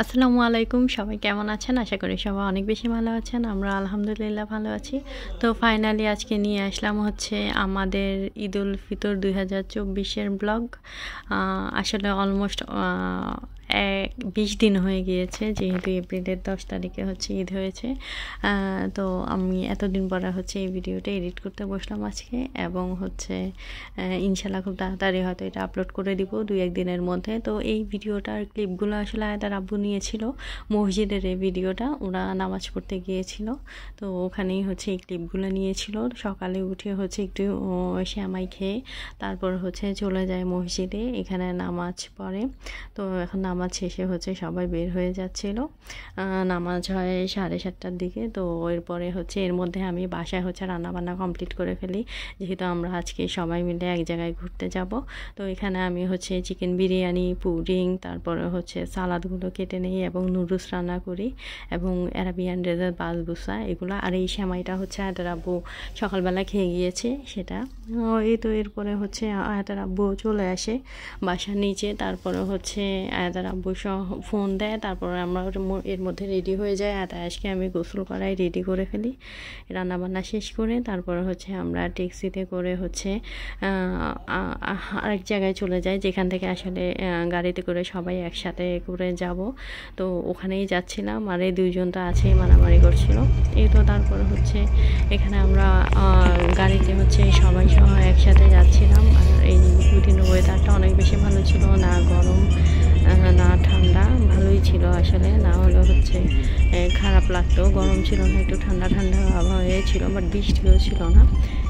আসসালামু আলাইকুম, সবাই কেমন আছেন? আশা করি সবাই অনেক বেশি ভালো আছেন। আমরা আলহামদুলিল্লাহ ভালো আছি। তো ফাইনালি আজকে নিয়ে আসলাম হচ্ছে আমাদের ঈদুল ফিতর 2024 ব্লগ। আসলে অলমোস্ট 20 দিন হয়ে গিয়েছে, যেহেতু এপ্রিলের 10 তারিখে হচ্ছে ঈদ হয়েছে। তো আমি এতদিন পরে হচ্ছে এই ভিডিওটা এডিট করতে বসলাম আজকে, এবং হচ্ছে ইনশাল্লাহ খুব তাড়াতাড়ি হয়তো এটা আপলোড করে দিব 2-1 দিনের মধ্যে। তো এই ভিডিওটার ক্লিপগুলো আসলে তার আব্বু নিয়েছিল মসজিদের, এই ভিডিওটা ওরা নামাজ পড়তে গিয়েছিল, তো ওখানেই হচ্ছে এই ক্লিপগুলো নিয়েছিল। সকালে উঠে হচ্ছে একটু শ্যামাই খেয়ে তারপর হচ্ছে চলে যায় মসজিদে, এখানে নামাজ পড়ে। তো এখন নামাজ শেষে হচ্ছে সবাই বের হয়ে যাচ্ছিল। নামাজ হয় 7:30টার দিকে। তো এরপরে হচ্ছে এর মধ্যে আমি বাসায় হচ্ছে রান্নাবান্না কমপ্লিট করে ফেলি, যেহেতু আমরা আজকে সবাই মিলে এক জায়গায় ঘুরতে যাব। তো এখানে আমি হচ্ছে চিকেন বিরিয়ানি, পুডিং, তারপরে হচ্ছে সালাদগুলো কেটে নিই এবং নুডলস রান্না করি, এবং অ্যারাবিয়ান ডেজার্ট, বাসবুসা এগুলো। আর এই সেমাইটা হচ্ছে আয়াতের আব্বু সকালবেলা খেয়ে গিয়েছে সেটা। এই তো এরপরে হচ্ছে আয়াতের আব্বু চলে আসে বাসার নিচে, তারপরে হচ্ছে আয়াতের আব্বু ফোন দেয়, তারপরে আমরা এর মধ্যে রেডি হয়ে যাই। আজকে আমি গোসল করাই রেডি করে ফেলি রান্নাবান্না শেষ করে। তারপরে হচ্ছে আমরা ট্যাক্সিতে করে হচ্ছে আরেক জায়গায় চলে যাই, যেখান থেকে আসলে গাড়িতে করে সবাই একসাথে করে যাব। তো ওখানেই যাচ্ছিলাম, আর এই দুইজন তো আছেই মারামারি করছিল। এই তো তারপরে হচ্ছে এখানে আমরা গাড়িতে হচ্ছে সবাই একসাথে যাচ্ছিলাম। আর এই দুদিনের ওয়েদারটা অনেক বেশি ভালো ছিল, না গরম না ঠান্ডা, ভালোই ছিল আসলে। না হলে হচ্ছে খারাপ লাগতো, গরম ছিল না, একটু ঠান্ডা ঠান্ডা আবহাওয়া ছিল, বাট বৃষ্টিও ছিল না,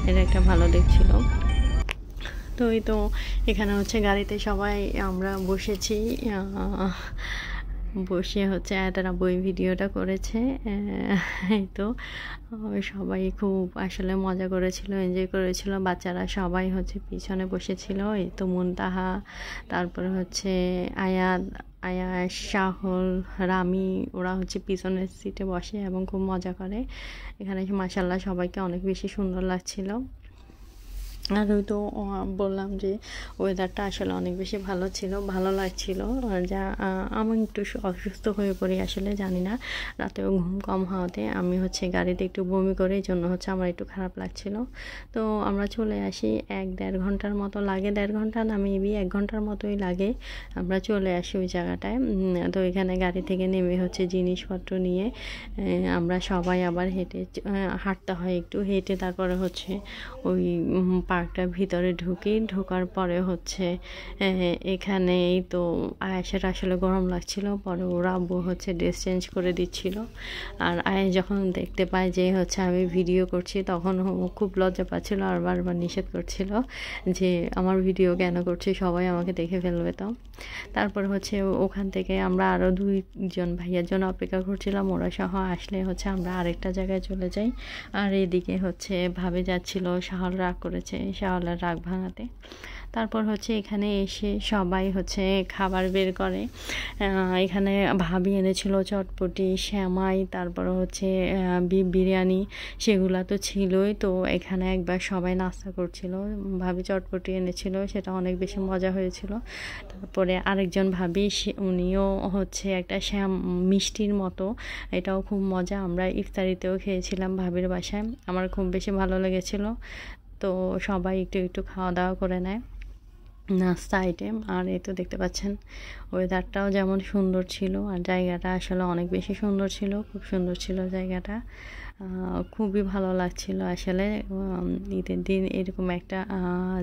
এটা একটা ভালো দিক ছিল। তো এই তো এখানে হচ্ছে গাড়িতে সবাই আমরা বসেছি, বসে হচ্ছে তারা বই ভিডিওটা করেছে। এই তো সবাই খুব আসলে মজা করেছিল, এনজয় করেছিল। বাচ্চারা সবাই হচ্ছে পিছনে বসেছিল। এই তো মুনতাহা, তারপরে হচ্ছে আয়াস, সাহল, রামি, ওরা হচ্ছে পিছনের সিটে বসে এবং খুব মজা করে। এখানে মাশাআল্লাহ সবাইকে অনেক বেশি সুন্দর লাগছিল। আর ওই তো বললাম যে ওয়েদারটা আসলে অনেক বেশি ভালো ছিল, ভালো লাগছিল। যা আমি একটু অসুস্থ হয়ে পড়ি আসলে, জানি না, রাতেও ঘুম কম হওয়াতে আমি হচ্ছে গাড়িতে একটু বমি করে, এই জন্য হচ্ছে আমার একটু খারাপ লাগছিল। তো আমরা চলে আসি, 1-1.5 ঘন্টার মতো লাগে, 1.5 ঘন্টা না, মেবি 1 ঘন্টার মতোই লাগে। আমরা চলে আসি ওই জায়গাটায়। তো এখানে গাড়ি থেকে নেমে হচ্ছে জিনিসপত্র নিয়ে আমরা সবাই আবার হাঁটতে হয় একটু, হেঁটে তারপরে হচ্ছে ওই পার্কটার ভিতরে ঢোকার পরে হচ্ছে এখানেই তো আয়েশের আসলে গরম লাগছিল, পরে ওরা আব্বু হচ্ছে ড্রেস চেঞ্জ করে দিচ্ছিল। আর আয়েশ যখন দেখতে পায় যে হচ্ছে আমি ভিডিও করছি, তখন খুব লজ্জা পাচ্ছিল আর বারবার নিষেধ করছিল যে আমার ভিডিও কেন করছি, সবাই আমাকে দেখে ফেলবে। তো তারপর হচ্ছে ওখান থেকে আমরা আরও 2জন ভাইয়ার জন্য অপেক্ষা করছিলাম, ওরা সহ আসলে হচ্ছে আমরা আরেকটা জায়গায় চলে যাই। আর এদিকে হচ্ছে ভাবে যাচ্ছিল, শাহল রাগ করেছে, শাহলের রাগ ভাঙাতে। তারপর হচ্ছে এখানে এসে সবাই হচ্ছে খাবার বের করে। এখানে ভাবি এনেছিল চটপটি, শ্যামাই, তারপর হচ্ছে বিফ বিরিয়ানি, সেগুলো তো ছিলই। তো এখানে একবার সবাই নাস্তা করছিল, ভাবি চটপটি এনেছিল, সেটা অনেক বেশি মজা হয়েছিল। তারপরে আরেকজন ভাবি, উনিও হচ্ছে একটা মিষ্টির মতো, এটাও খুব মজা। আমরা ইফতারিতেও খেয়েছিলাম ভাবির বাসায়, আমার খুব বেশি ভালো লেগেছিল। তো সবাই একটু একটু খাওয়া দাওয়া করে নেয় নাস্তা আইটেম। আর এই তো দেখতে পাচ্ছেন ওয়েদারটাও যেমন সুন্দর ছিল, আর জায়গাটা আসলে অনেক বেশি সুন্দর ছিল, খুব সুন্দর ছিল জায়গাটা, খুবই ভালো লাগছিল আসলে। ঈদের দিন এরকম একটা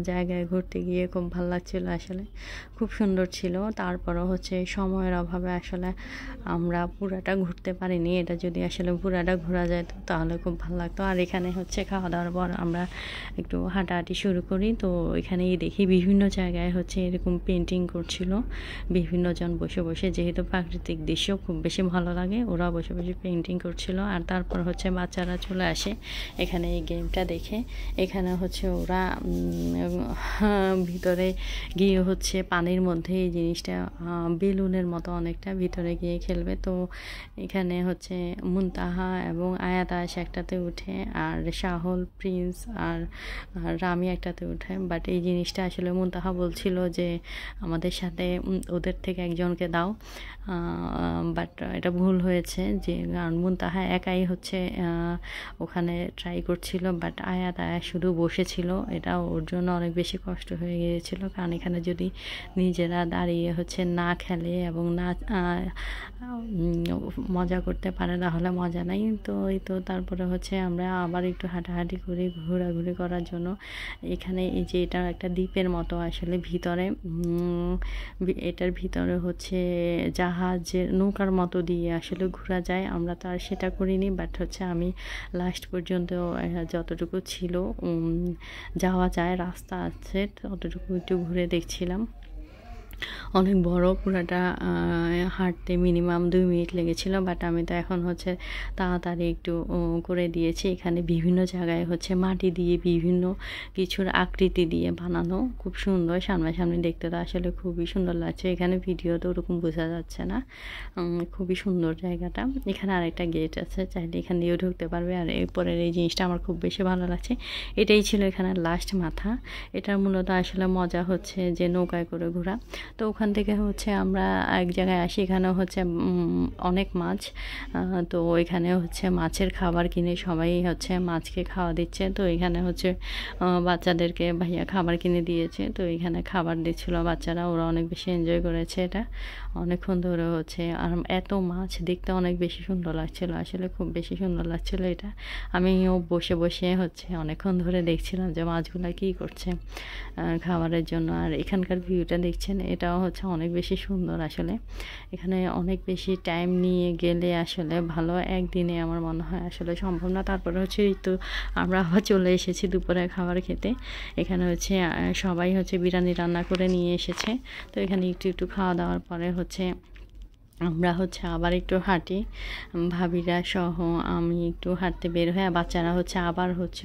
জায়গায় ঘুরতে গিয়ে খুব ভালো লাগছিল আসলে, খুব সুন্দর ছিল। তারপরও হচ্ছে সময়ের অভাবে আসলে আমরা পুরাটা ঘুরতে পারিনি, এটা যদি আসলে পুরাটা ঘোরা যেত তাহলে খুব ভালো লাগতো। আর এখানে হচ্ছে খাওয়া দাওয়ার পর আমরা একটু হাঁটাহাঁটি শুরু করি। তো এখানেই দেখি বিভিন্ন জায়গায় হচ্ছে এরকম পেন্টিং করছিল বিভিন্ন জন বসে বসে, যেহেতু প্রাকৃতিক দৃশ্য খুব বেশি ভালো লাগে, ওরা বসে বসে পেন্টিং করছিল। আর তারপর হচ্ছে বাচ্চারা চলে আসে এখানে এই গেমটা দেখে। এখানে হচ্ছে ওরা ভিতরে গিয়ে হচ্ছে পানির মধ্যে এই জিনিসটা বেলুনের মতো অনেকটা ভিতরে গিয়ে খেলবে। তো এখানে হচ্ছে মুনতাহা এবং আয়াতাস একটাতে উঠে, আর শাহল, প্রিন্স আর রামি একটাতে উঠে। বাট এই জিনিসটা আসলে মুনতাহা বলছিল যে আমাদের সাথে ওদের থেকে একজনকে দাও, বাট এটা ভুল হয়েছে যে কারণ মুনতাহা একাই হচ্ছে ওখানে ট্রাই করছিল, বাট আয়াত শুধু বসেছিল। এটা ওর জন্য অনেক বেশি কষ্ট হয়ে গিয়েছিল, কারণ এখানে যদি নিজেরা দাঁড়িয়ে হচ্ছে না খেলে এবং না মজা করতে পারে তাহলে মজা নাই। তো এই তো তারপরে হচ্ছে আমরা আবার একটু হাঁটাহাঁটি করি ঘোরাঘুরি করার জন্য। এখানে এই যে এটা একটা দ্বীপের মতো আসলে ভিতরে, এটার ভিতরে হচ্ছে জাহাজের নৌকার মতো দিয়ে আসলে ঘোরা যায়। আমরা তো আর সেটা করিনি, বাট হচ্ছে আমি লাস্ট পর্যন্ত যতটুকু ছিল যাওয়া যায় রাস্তা আছে ততটুকু একটু ঘুরে দেখছিলাম। অনেক বড়, পুরাটা হাঁটতে মিনিমাম 2 মিনিট লেগেছিল, বাট আমি তো এখন হচ্ছে তাড়াতাড়ি একটু করে দিয়েছি। এখানে বিভিন্ন জায়গায় হচ্ছে মাটি দিয়ে বিভিন্ন কিছুর আকৃতি দিয়ে বানানো, খুব সুন্দর। সামনাসামনি দেখতে তো আসলে খুবই সুন্দর লাগছে। এখানে ভিডিওতে ওরকম বোঝা যাচ্ছে না, খুবই সুন্দর জায়গাটা। এখানে আরেকটা গেট আছে, চাইলে এখান দিয়েও ঢুকতে পারবে। আর এরপরের এই জিনিসটা আমার খুব বেশি ভালো লাগছে। এটাই ছিল এখানে লাস্ট মাথা। এটার মূলত আসলে মজা হচ্ছে যে নৌকায় করে ঘোরা। তো ওখান থেকে হচ্ছে আমরা এক জায়গায় আসি, এখানে হচ্ছে অনেক মাছ। তো এখানে হচ্ছে মাছের খাবার কিনে সবাই হচ্ছে মাছকে খাওয়া দিচ্ছে। তো এখানে হচ্ছে বাচ্চাদেরকে ভাইয়া খাবার কিনে দিয়েছে, তো এখানে খাবার দিচ্ছিল বাচ্চারা, ওরা অনেক বেশি এনজয় করেছে। এটা অনেকক্ষণ ধরে হচ্ছে, আর এত মাছ দেখতে অনেক বেশি সুন্দর লাগছিল, আসলে খুব বেশি সুন্দর লাগছিল। এটা আমিও বসে বসে হচ্ছে অনেকক্ষণ ধরে দেখছিলাম যে মাছগুলা কী করছে খাবারের জন্য। আর এখানকার ভিউটা দেখছেন, এটাও হচ্ছে অনেক বেশি সুন্দর। আসলে এখানে অনেক বেশি টাইম নিয়ে গেলে আসলে ভালো, একদিনে আমার মনে হয় আসলে সম্ভব না। তারপরে হচ্ছে তো আমরা আবার চলে এসেছি দুপুরে খাবার খেতে। এখানে হচ্ছে সবাই হচ্ছে বিরিয়ানি রান্না করে নিয়ে এসেছে। তো এখানে একটু একটু খাওয়া দাওয়ার পরে হচ্ছে আমরা হচ্ছে আবার একটু হাঁটি, ভাবিরা সহ আমি একটু হাঁটতে বের হয়ে, বাচ্চারা হচ্ছে আবার হচ্ছে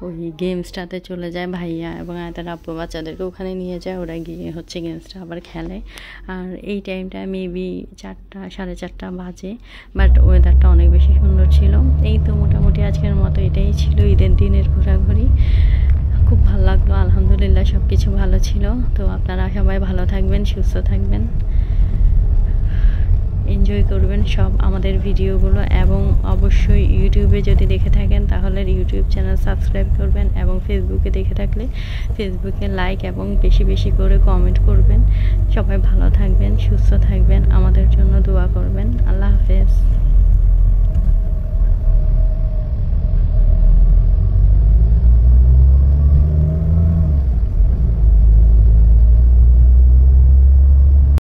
ওই গেমসটাতে চলে যায়। ভাইয়া এবং তার আব্বু বাচ্চাদেরকে ওখানে নিয়ে যায়, ওরা গিয়ে হচ্ছে গেমসটা আবার খেলে। আর এই টাইমটা মেবি 4টা, 4:30 বাজে, বাট ওয়েদারটা অনেক বেশি সুন্দর ছিল। এই তো মোটামুটি আজকের মতো এটাই ছিল ঈদের দিনের ঘোরাঘুরি। খুব ভালো লাগলো, আলহামদুলিল্লাহ সব কিছু ভালো ছিল। তো আপনারা সবাই ভালো থাকবেন, সুস্থ থাকবেন, এনজয় করবেন সব আমাদের ভিডিওগুলো। এবং অবশ্যই ইউটিউবে যদি দেখে থাকেন তাহলে ইউটিউব চ্যানেল সাবস্ক্রাইব করবেন, এবং ফেসবুকে দেখে থাকলে ফেসবুকে লাইক এবং বেশি বেশি করে কমেন্ট করবেন। সবাই ভালো থাকবেন, সুস্থ থাকবেন, আমাদের জন্য দোয়া করবেন। আল্লাহ হাফেজ।